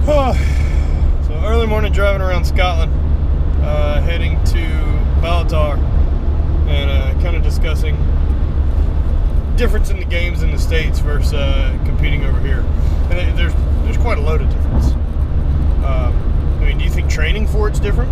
So early morning driving around Scotland, heading to Balatar, and kind of discussing difference in the games in the States versus competing over here. And there's quite a load of difference. I mean, do you think training for it's different?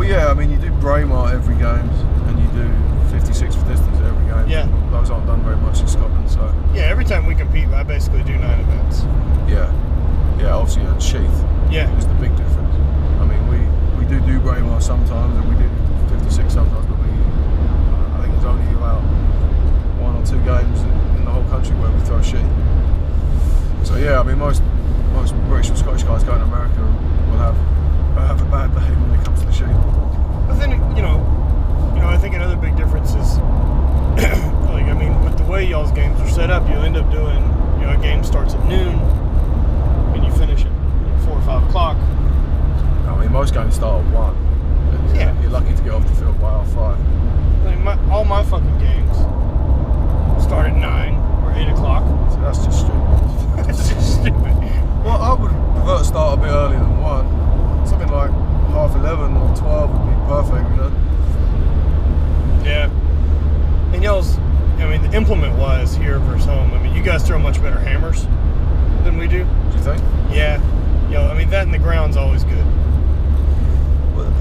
Yeah, I mean, you do Braemar every game, and you do 56 for distance every game. Yeah. Those aren't done very much in Scotland, so. Yeah, every time we compete, I basically do 9 events. Yeah. Yeah, obviously, and sheath. Yeah. Is the big difference. I mean, we do Braemar sometimes, and we do 56 sometimes, but I think there's only about 1 or 2 games in the whole country where we throw sheath. So yeah, I mean, most British or Scottish guys going to America will have a bad day when it comes to the sheath. But then, you know, I think another big difference is, like, I mean, with the way y'all's games are set up, you'll end up doing, a game starts at noon, and you finish at 4 or 5 o'clock. I mean, most games start at 1. And yeah. You're lucky to get off the field by half 5. I mean, all my fucking games start at 9 or 8 o'clock. So that's just stupid. That's just stupid. Well, I would prefer to start a bit earlier than 1. Something like half 11 or 12 would be perfect, Yeah. And y'all's, I mean, implement-wise here versus home, I mean, you guys throw much better hammers than we do. Do you think? Yeah. I mean, that and the ground's always good. Well,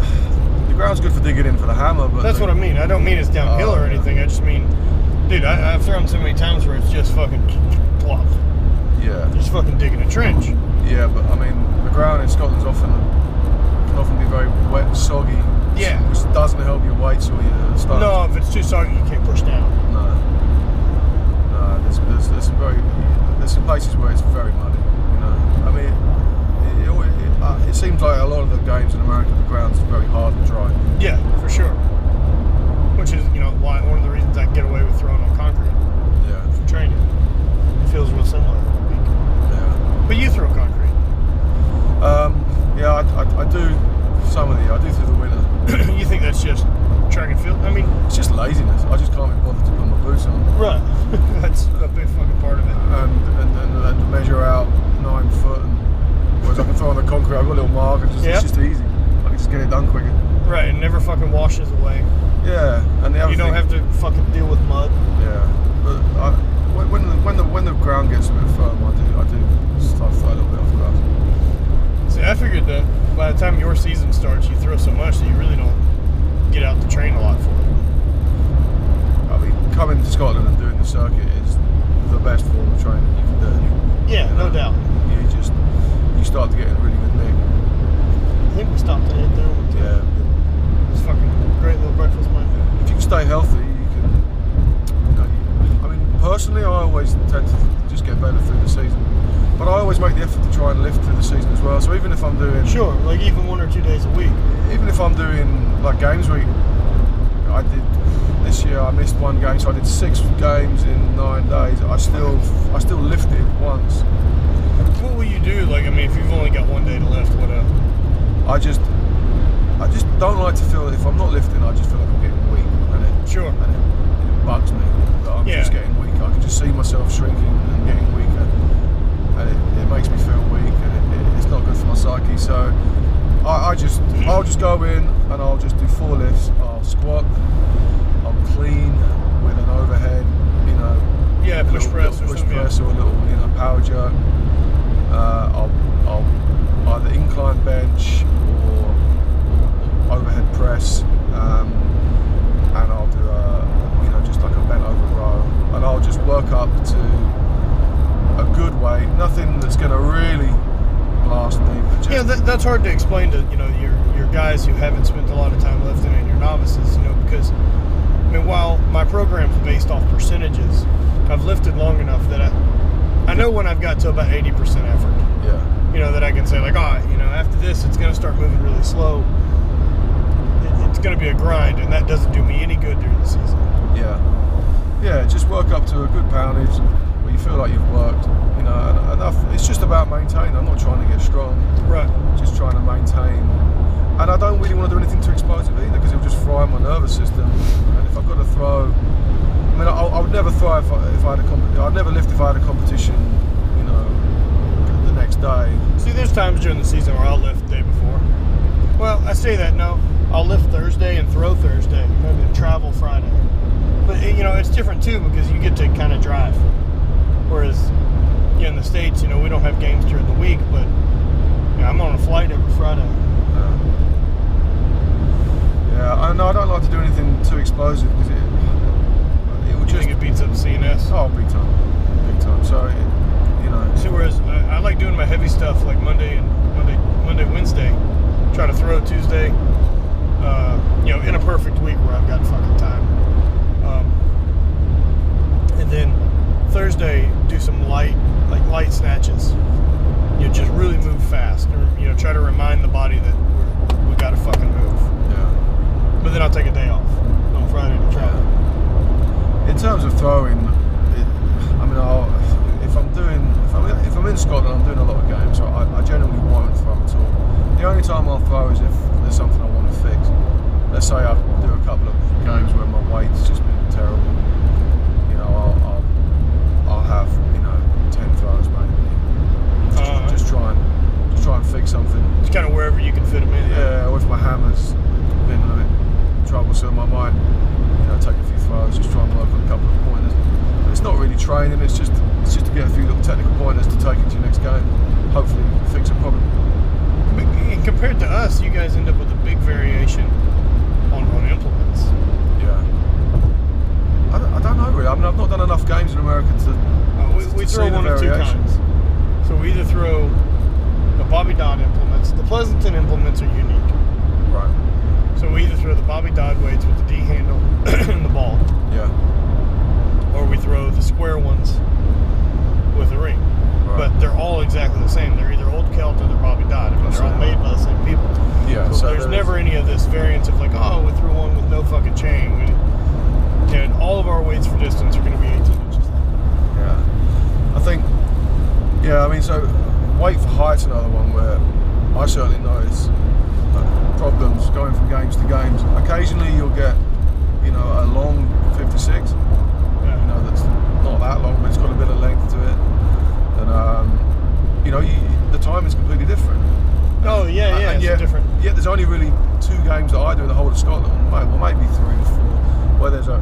the ground's good for digging in for the hammer, but... That's what I mean. I don't mean it's downhill or anything. I just mean, dude, I've thrown so many times where it's just fucking plop. Yeah. Just fucking digging a trench. Yeah, but I mean, the ground in Scotland's can often be very wet and soggy. Yeah. Which doesn't help your weights or your stuff. No, if it's too soggy, you can't push down. No, there's some places where it's very muddy. I mean, it seems like a lot of the games in America, the ground's very hard and dry. Yeah, for sure. Which is, why one of the reasons I can get away with throwing on concrete. Yeah. For training. It feels real similar. Yeah. But you throw concrete. Yeah, I do some of I do through the winter. You think that's just track and field? I mean, it's just laziness. I just can't be bothered to put my boots on. Right. That's a big fucking part of it. And to measure out 9 foot, whereas I can throw on the concrete, I've got a little mark, it's just easy. I can just get it done quicker. Right, it never fucking washes away. Yeah, and the other you don't have to fucking deal with mud. Yeah, but when the ground gets a bit firm, I do start to throw a little bit off grass. See, I figured that by the time your season starts, you throw so much that you really don't get out to train a lot for it. I mean, coming to Scotland and doing the circuit is the best form of training you can do. Yeah, no doubt. You start to get in really good nick. I think we stopped at it there. Yeah. It's fucking great little breakfast, man. If you can stay healthy, you can. I mean, personally, I always tend to just get better through the season. But I always make the effort to try and lift through the season as well. So even if I'm doing... Sure, like even 1 or 2 days a week. Even if I'm doing, like, games week, I did... This year I missed 1 game, so I did 6 games in 9 days. I still lifted once. What will you do? Like, I mean, if you've only got 1 day to lift, what I just don't like to feel... If I'm not lifting, I just feel like I'm getting weak. And it bugs me that I'm just getting weak. I can just see myself shrinking and getting weaker. And it makes me feel weak, and it's not good for my psyche. So I'll just go in and I'll just do 4 lifts. I'll squat, I'll clean with an overhead, push press or something. Or a little, power jerk. I'll either incline bench or overhead press, and I'll do just like a bent over row, and I'll just work up to a good weight, nothing that's going to really blast me. But just that's hard to explain to your guys who haven't spent a lot of time lifting and your novices, because I mean, while my program's based off percentages, I've lifted long enough that I I know when I've got to about 80% effort. Yeah. You know, that I can say like, after this, it's going to start moving really slow. It's going to be a grind, and that doesn't do me any good during the season. Yeah. Yeah, just work up to a good poundage where you feel like you've worked. You know, enough. It's just about maintaining. I'm not trying to get strong. Right. Just trying to maintain. And I don't really want to do anything too explosive either, because it'll just fry my nervous system. And if I've got to throw, I mean, I would never throw if I had a I'd never lift if I had a competition, you know, the next day. See, there's times during the season where I'll lift the day before. Well, I say that, no. I'll lift Thursday and throw Thursday, maybe travel Friday. But, you know, it's different too, because you get to kind of drive. Whereas, in the States, you know, we don't have games during the week, but I'm on a flight every Friday. Yeah, I don't like to do anything too explosive, because it will just... think it beats up CNS? Oh, big time. So, you know... See, whereas I like doing my heavy stuff like Monday, Wednesday. Try to throw Tuesday, in a perfect week where I've got fucking time. And then Thursday, do some light snatches. You know, just really move fast. Or, you know, try to remind the body that we got to fucking move. Yeah. But then I'll take a day off on Friday to travel. Yeah. In terms of throwing, if I'm in Scotland, I'm doing a lot of games, so I generally won't throw at all. The only time I'll throw is if there's something I want to fix. Let's say I do a couple of games where my weight's just been terrible. You know, I'll have 10 throws maybe. Just try and fix something. It's kind of wherever you can fit them in. Yeah, or if my hammer's been a bit troublesome, I might take a few throws, just try and work on a couple of pointers. But it's not really training. It's just to get a few little technical pointers to take into your next game. Hopefully, fix a problem. And compared to us, you guys end up with a big variation on implements. Yeah. I don't know really. I mean, I've not done enough games in America to we throw see one the of two kinds. So we either throw the Bobby Dodd implements. The Pleasanton implements are unique. Right. So we either throw the Bobby Dodd weights with the D handle and the ball. Yeah. Or we throw the square ones with a ring. Right. But they're all exactly the same. They're either Old Celt or they're Bobby Dodd. I mean, they're all made by the same people. Yeah. So there's never any of this variance of like, we threw one with no fucking chain. And all of our weights for distance are going to be 18 inches long. Yeah. I think, so weight for height's another one where I certainly notice problems going from games to games. Occasionally you'll get, a long 56. Yeah. That's not that long, but it's got a bit of length to it. And, the time is completely different. Oh, yeah, and it's different. Yeah, there's only really 2 games that I do in the whole of Scotland, well, maybe 3 or 4, where there's a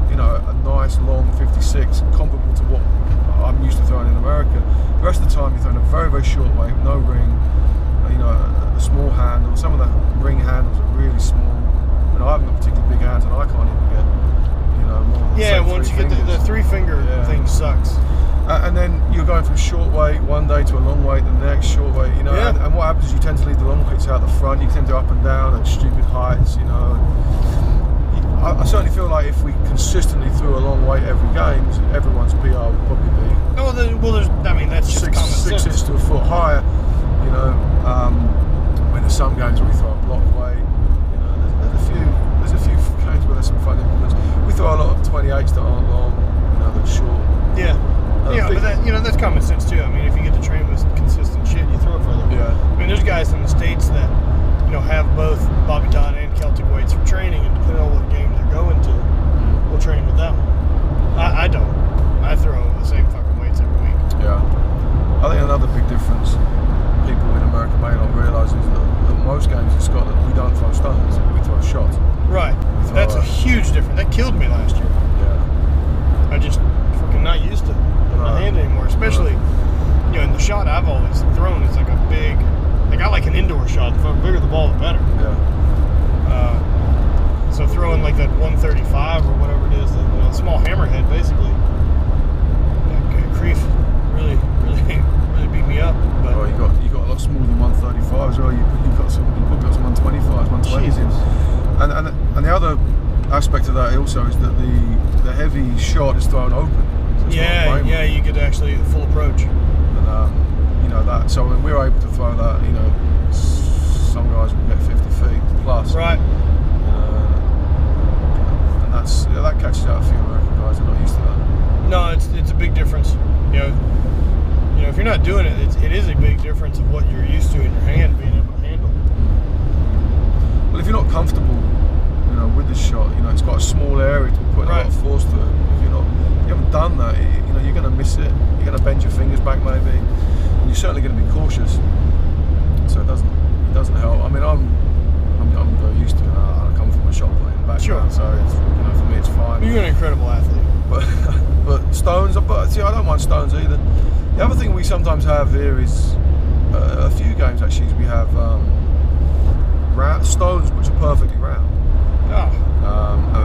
nice long 56 comparable to what I'm used to throwing in America. The rest of the time you're throwing a very, very short weight, no ring, a small handle. Some of the ring handles are really small, and I haven't got particularly big hands, and I can't even get, more than once you get the 3-finger thing sucks. And then you're going from short weight one day to a long weight the next, short weight, and what happens is you tend to leave the long weights out the front, you tend to up and down at stupid heights, I certainly feel like if we consistently threw a long weight every game, everyone's PR would probably be that's just common sense. 6 inches to a foot higher, when there's some games where we throw a block weight, there's a few games where there's some fun implements. We throw a lot of 28s that aren't long, that are short. Yeah. But that's common sense too. I mean, if you get to train with consistent shit, you throw it further. Yeah. I mean, there's guys in the States that, have both Bobby Dodd and Celtic weights for training, and depending on what games they're going to, we'll train with them. I don't. I throw the same fucking weights every week. Yeah. I think another big difference people in America may not realise is that most games in Scotland, we don't throw stones, we throw shots. Right. That's a huge difference. That killed me last year. Yeah. I just fucking not used to my hand anymore, especially, in the shot I've always thrown is like a big, I like an indoor shot. The bigger the ball, the better. Yeah. So throwing like that 135 or whatever it is, a small hammerhead basically, Creef really beat me up. But you got a lot smaller than 135 as well. You've got some 125s, 120s in. And the other aspect of that also is that the heavy shot is thrown open. So you get actually the full approach. not doing it, it is a big difference of what you're used to in your hand being able to handle. Well, if you're not comfortable, you know, with the shot, you know, it's quite a small area to put a lot of force to it. If you haven't done that, you know, you're going to miss it. You're going to bend your fingers back maybe, and you're certainly going to be cautious. So it doesn't help. I mean, I'm very used to it. I come from a shot playing background, so it's, you know, for me it's fine. You're an incredible athlete. But stones, see, I don't mind stones either. The other thing we sometimes have here is a few games actually. We have stones which are perfectly round. Oh.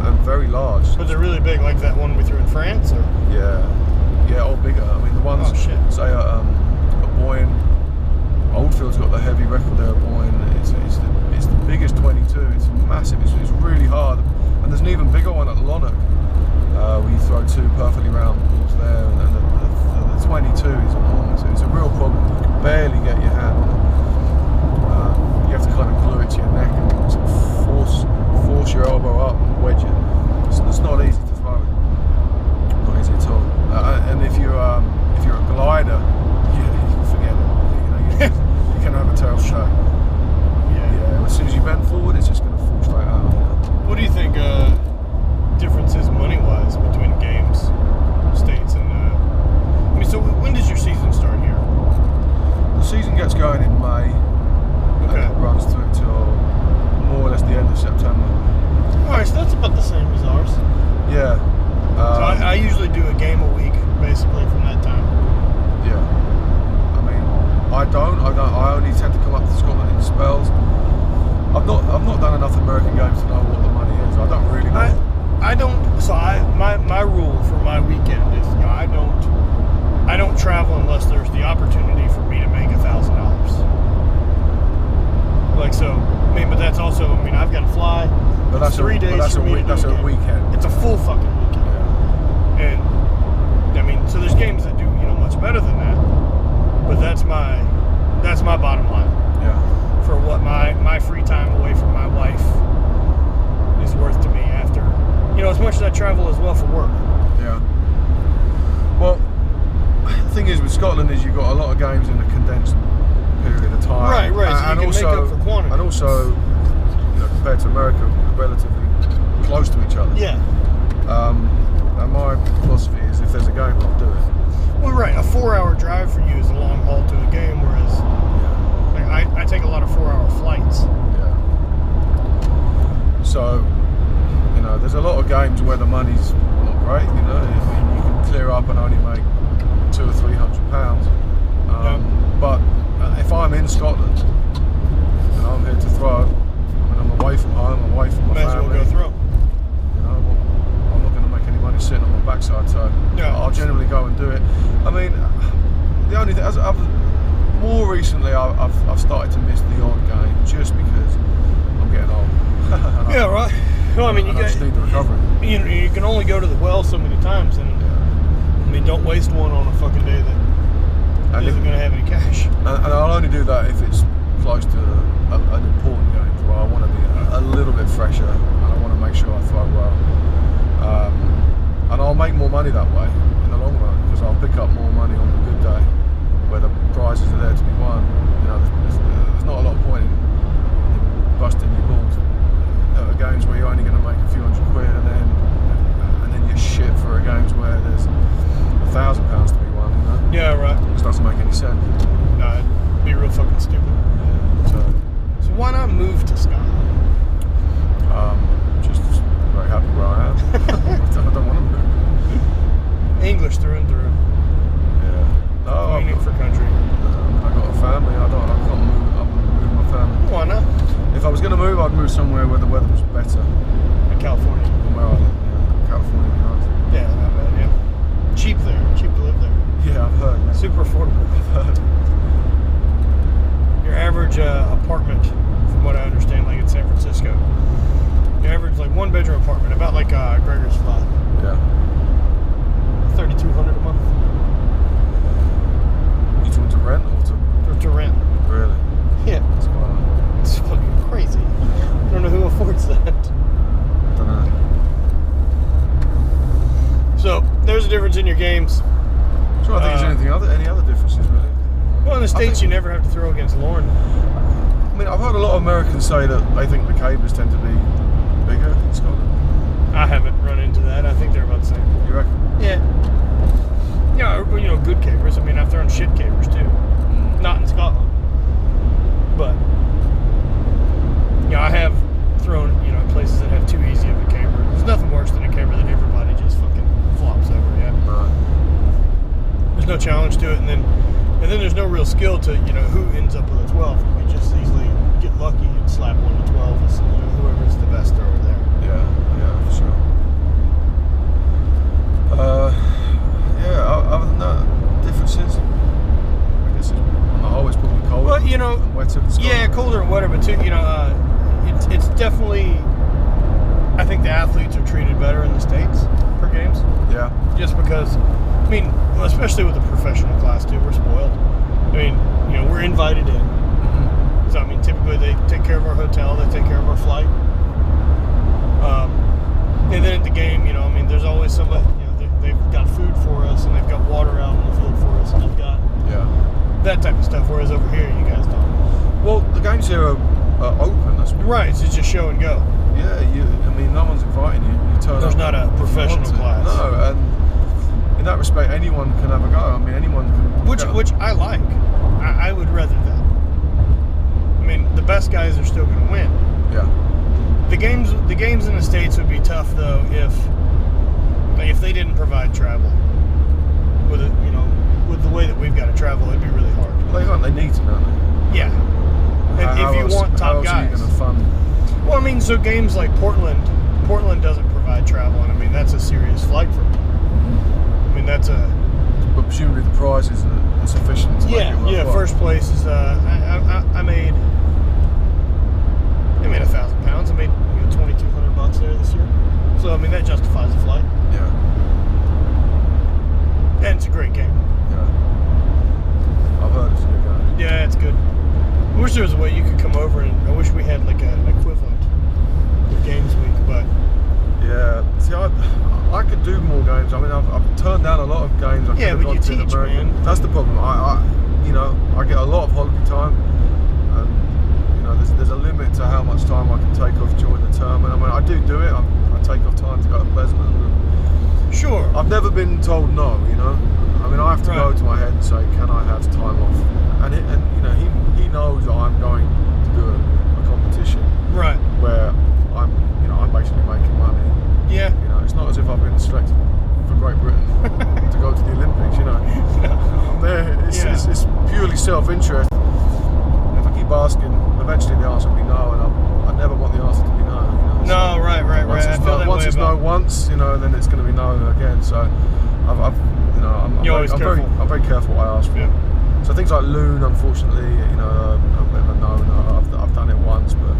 And very large. But they're really big, like that one we threw in France, or? Yeah, or bigger. I mean, the ones, say, a Boyne, Oldfield's got the heavy record there, Boyne. It's the biggest 22. It's massive. It's really hard. And there's an even bigger one at Lonnock, where you throw two perfectly round balls there, and the 22 is enormous. It's a real problem. You can barely get your hand on it. You have to kind of glue it to your neck and sort of force your elbow up and wedge it. It's not easy to throw it. Not easy at all. And if you're a glider, you can forget it. You can have a terrible shot. Yeah. As soon as you bend forward, it's just going to fall straight out. What do you think difference is money-wise between games, states, and? I mean, so when does your season start here? The season gets going in May. Okay. And it runs through till more or less the end of September. Alright, so that's about the same as ours. Yeah. So I usually do a game a week, basically, from that time. Yeah. I mean, I only tend to come up to Scotland in spells. I've not done enough American games to know what the money is. I don't really know. My rule for my weekend is, you know, I don't travel unless there's the opportunity for me to make $1,000. Like, so, I mean, but that's also, I mean, I've got to fly. But that's 3 days. That's a weekend. It's a full fucking weekend. Yeah. And I mean, so there's games that do, you know, much better than that. But that's my bottom line. Yeah. For what my free time away from my wife is worth to me after, you know, as much as I travel as well for work. Yeah. Well, the thing is with Scotland is you've got a lot of games in a condensed period of time. Right. So and you can make up for quantity. And also, you know, compared to America, we're relatively close to each other. Yeah. And my philosophy is if there's a game, I'll do it. Well, right. A 4-hour drive for you is a long haul to a game, whereas I take a lot of 4-hour flights. Yeah. So, you know, there's a lot of games where the money's not great. You know, I mean, you can clear up and only make £200 or £300. But if I'm in Scotland and I'm here to throw, I mean, I'm away from home, I'm away from my family. Might as well go throw. You know, I'm not going to make any money sitting on my backside, so I'll generally go and do it. I mean, the only thing, more recently, I've started to miss the odd game just because I'm getting old. Yeah, right. Well, I mean, I just need the recovery. You can only go to the well so many times, and I mean, don't waste one on a fucking day that isn't going to have any cash. And I'll only do that if it's close to an important game where I want to be a little bit fresher and I want to make sure I throw well. And I'll make more money that way in the long run because I'll pick up more money on a good day where the prizes are there to be won. You know, there's not a lot of point in busting your balls. There are games where you're only going to make a few £100 and then you're shit for games where there's £1,000 to be won. You know? Yeah, right. It doesn't make any sense. No, it'd be real fucking stupid. Yeah, so why not move to Scotland? Just very happy where I am. I don't want to move. English through and through. Yeah. No, Meaning for country. I got a family. I can't move. I wouldn't move my family. Why not? If I was going to move, I'd move somewhere where the weather was better. Like California. Than where I live. Yeah, California would be nice. Yeah, not bad. Yeah. Cheap there. Cheap to live there. Yeah, I've heard. Yeah. Super affordable. I've heard. Your average apartment, from what I understand, like in San Francisco, your average like 1-bedroom apartment, about like Gregor's Flat. Yeah. $3,200 a month. You talking to rent or to rent? Really? Yeah. That's quite nice. It's fucking crazy. I don't know who affords that. I don't know. So there's a difference in your games. So I think there's any other differences really. the States, you never have to throw against Lauren. I mean, I've heard a lot of Americans say that they think the cabers tend to be bigger in Scotland. I haven't run into that. I think they're about the same. You reckon? Yeah. Yeah, you know, good cabers. I mean, I've thrown shit cabers too. Not in Scotland. But, you know, I have thrown, you know, places that have too easy of a caber. There's nothing worse than a caber that everybody just fucking flops over, yeah. Right. There's no challenge to it, and then there's no real skill to, you know, who ends up with a 12. We just easily get lucky and slap one to 12 as, you know, whoever's the best thrower there. Yeah, for sure. Other than that, differences. I guess on the whole, it's probably colder. Well, you know, and wetter. Yeah, colder and wetter, but too, you know, it's definitely. I think the athletes are treated better in the States for games. Yeah. Just because, I mean, especially with the professional class too, we're spoiled. I mean, you know, we're invited in. Mm-hmm. So I mean, typically they take care of our hotel, they take care of our flight, and then at the game, you know, I mean, there's always somebody. They've got food for us, and they've got water out on the field for us, and they've got that type of stuff. Whereas over here, you guys don't. Well, the games here are open. That's right. So it's just show and go. Yeah, I mean, no one's inviting you. You turn There's up not a professional class. No, and in that respect, anyone can have a go. I mean, anyone can. Which I like. I would rather that. I mean, the best guys are still going to win. Yeah. The games in the States would be tough though if they didn't provide travel with it, you know, with the way that we've got to travel, it'd be really hard. Well, they need to, don't they? Yeah. If you want top guys. How else are you going to fund? Well, I mean, so games like Portland doesn't provide travel, and I mean that's a serious flight for me. I mean that's a. But presumably the prizes are sufficient to make it worthwhile. Yeah. First place is I made £1,000. I made $2,200 there this year. So I mean that justifies the flight. Yeah. And it's a great game. Yeah. I've heard it's a good game. Yeah, it's good. I wish there was a way you could come over, and I wish we had like an equivalent of games week, but yeah. See, I could do more games. I mean, I've turned down a lot of games. Yeah, but you teach, man. That's the problem. I get a lot of holiday time, and you know, there's a limit to how much time I can take off during the term. And I mean, I do it. I take off time to go to Pleasant. Sure. I've never been told no. You know, I mean, I have to go to my head and say, can I have time off? And you know, he knows that I'm going to do a competition. Right. Where I'm basically making money. Yeah. You know, it's not as if I've been selected for Great Britain to go to the Olympics. You know, I'm there. It's purely self-interest. If I keep asking, eventually the answer will be no, and I never want the answer to be no. You know? No, right. Once it's no once, you know, then it's going to be no again. So I'm very careful what I ask for. Yeah. So things like Loon, unfortunately, you know, a bit of a no. I've done it once, but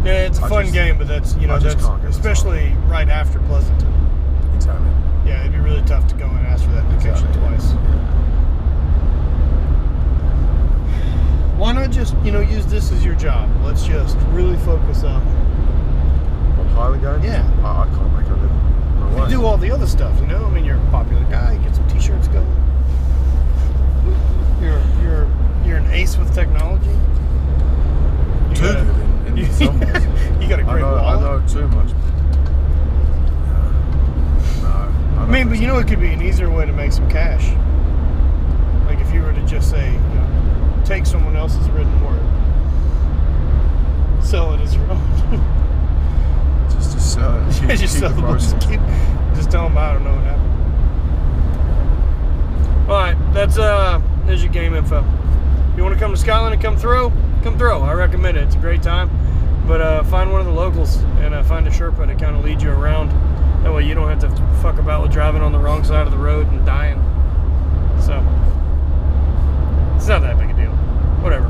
yeah, it's a fun game, but that's especially right after Pleasanton. Exactly. Yeah, it'd be really tough to go and ask for that vacation twice. Yeah. Why not just use this as your job? Let's just really focus on Highland game? Yeah. I can't make a living. No way. You do all the other stuff, you know? I mean, you're a popular guy, get some t-shirts going. You're an ace with technology. Too good in some ways. You got a great wallet. I know too much. No. I mean, but it could be an easier way to make some cash. Like if you were to just say, take someone else's written word, sell it as your own. Just sell it. Just tell them I don't know what happened. All right, there's your game info. If you want to come to Scotland and come through. I recommend it. It's a great time. But find one of the locals and find a Sherpa to kind of lead you around. That way you don't have to fuck about with driving on the wrong side of the road and dying. So it's not that big a deal. Whatever.